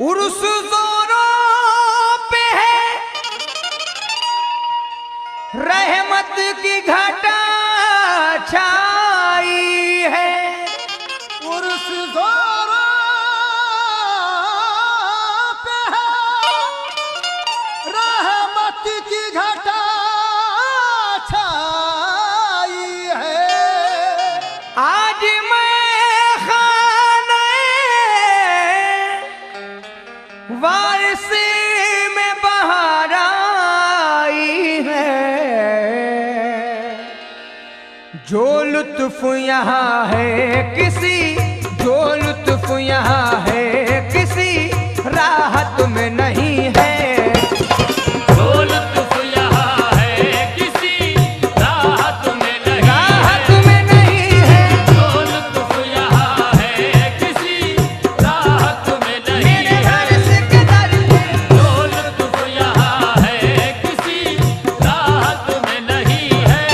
उर्स जोरों पे है, रहमत की घटा छाई है। उर्स जोरों पे है, रहमत की घटा छाई है। आज मैं खाने वारसी में बहार आई है। जो लुत्फ यहाँ है किसी, जो लुत्फ यहाँ है किसी राहत में नहीं है। जो लुत्फ यहाँ है किसी राहत में नहीं, राहत में नहीं है। जो लुत्फ यहाँ है किसी राहत में नहीं मेरे है। वारिस के दर पे, जो लुत्फ यहाँ है किसी राहत में नहीं है।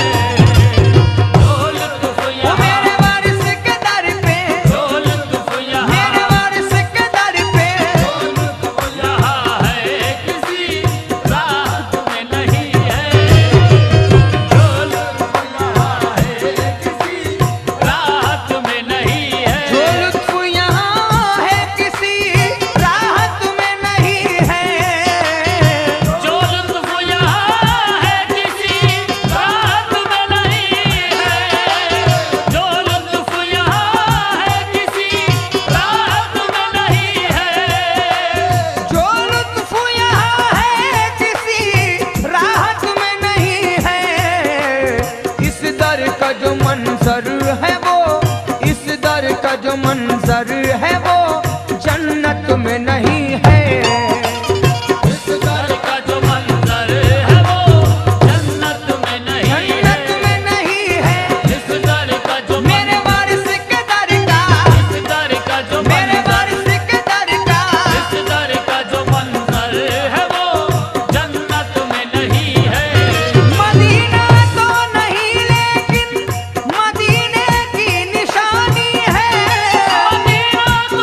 जो लुत्फ वो यहाँ, मेरे वारिस के दर पे, जो लुत्फ यहाँ, मेरे वारिस के दर पे। यहाँ है किसी राहत में नहीं है। जो लुत्फ यहाँ है किसी राहत में नहीं है। जो लुत्फ यहाँ है किसी राहत में नहीं है। जो लुत्फ यहाँ है किसी राहत में नहीं है। जो लुत्फ यहाँ है किसी राहत में नहीं है। जो लुत्फ यहाँ है किसी राहत में नहीं है। इस दर का जो मंजर है वो, इस दर का जो मंजर है वो जन्नत में नहीं है। इस दर का जो मंजर है वो जन्नत में नहीं है। जन्नत में नहीं है। इस दर का जो मेरे वारिस के दर का, इस दर का जो मेरे मंजर, वारिस के दर का। इस दर का जो मंजर है वो जन्नत में नहीं है। मदीना तो नहीं लेकिन मदीने की निशानी है। मदीना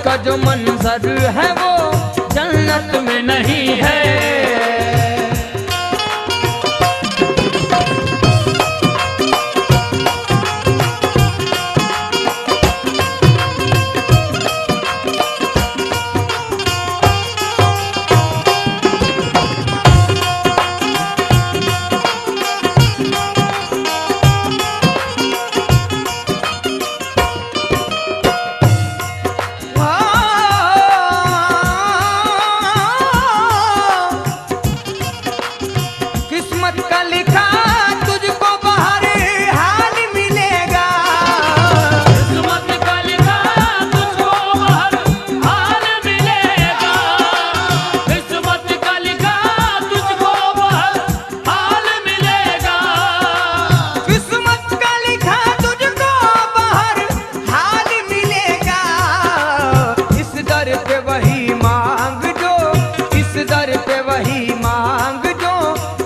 का जो मंजर है वो जन्नत में नहीं है। किस्मत का लिखा तुझको बाहर हाल मिलेगा। किस्मत का लिखा तुझको बाहर हाल मिलेगा। किस्मत का लिखा तुझको बाहर हाल मिलेगा। किस्मत का लिखा तुझको बाहर हाल मिलेगा। इस दर पे वही मांग जो, इस दर पे वही मांग जो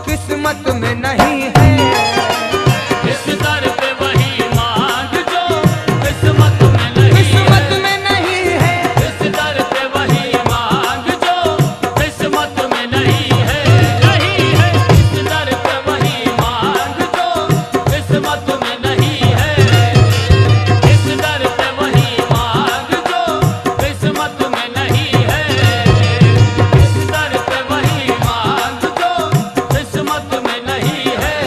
किस्मत में नहीं है। इस दर पे वही मांग जो किस्मत में नहीं किस्मत में नहीं है। इस दर पे वही मांग जो किस्मत में नहीं है। नहीं है इस दर पे वही मांग जो किस्मत में नहीं है। इस दर पे वही मांग जो किस्मत में नहीं है। इस दर पे वही मांग जो किस्मत में नहीं है।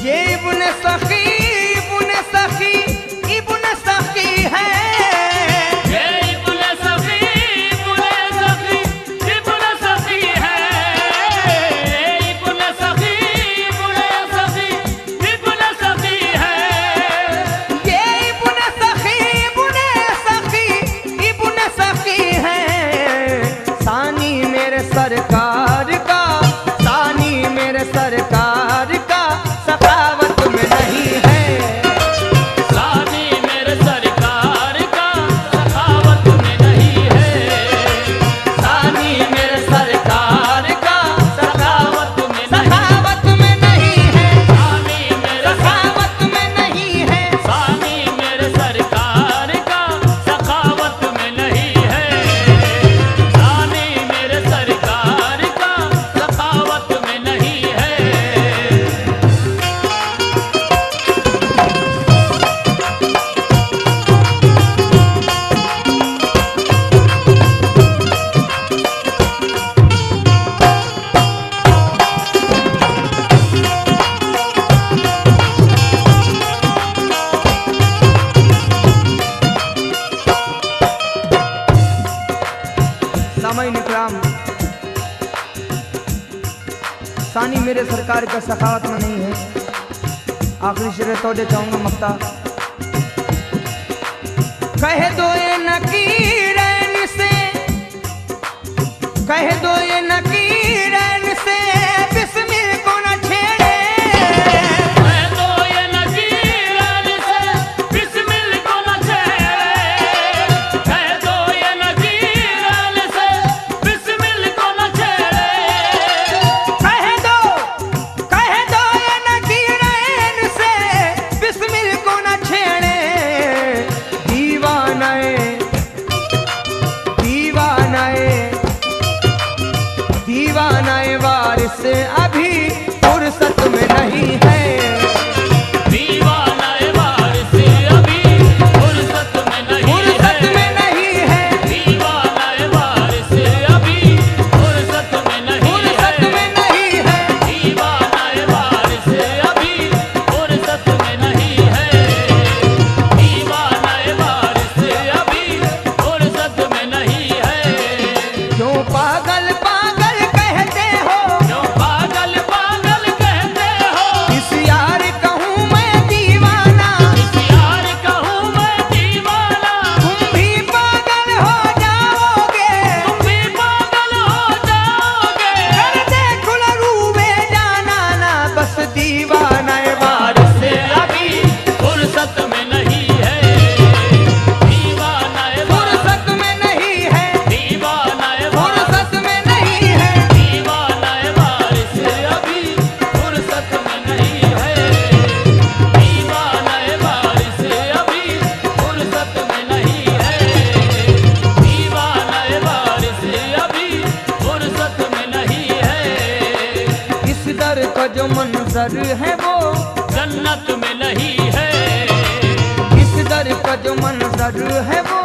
ये इब्ने सखी, इब्ने सखी, इब्ने सखी है। ये इब्ने सखी, इब्ने सखी, इब्ने सखी है। इब्ने सखी, इब्ने सखी, इब्ने सखी है। ये इब्ने सखी, इब्ने सखी, इब्ने सखी है। सानी मेरे सरकार का, सानी मेरे सरकार का सखावत में नहीं है। सानी मेरे सरकार का सखावत में नहीं है। सानी मेरे सरकार का सखावत में नहीं। सखावत में नहीं है। सानी मेरे सखावत में नहीं है। सानी मेरे सरकार का सखावत में नहीं है। सानी मेरे सरकार का सखावत में नहीं है। सामाइन इकराम, सानी मेरे सरकार का सखावत में नहीं है। आखिरी शेर तौदे चाहूंगा मक्ता। कह दो ये नकीरैन से, कह दो ये नकीरैन से बिस्मिल को न छेड़े। कह दो ये नकीरन से बिस्मिल को न छेड़े। कह दो ये नकीरन से बिस्मिल को न छेड़े। कह दो ये नकीरैन से बिस्मिल को न छेड़े। दीवानाए, दीवानाए, जो मंजर है वो जन्नत में नहीं है। इस दर का जो मंजर है वो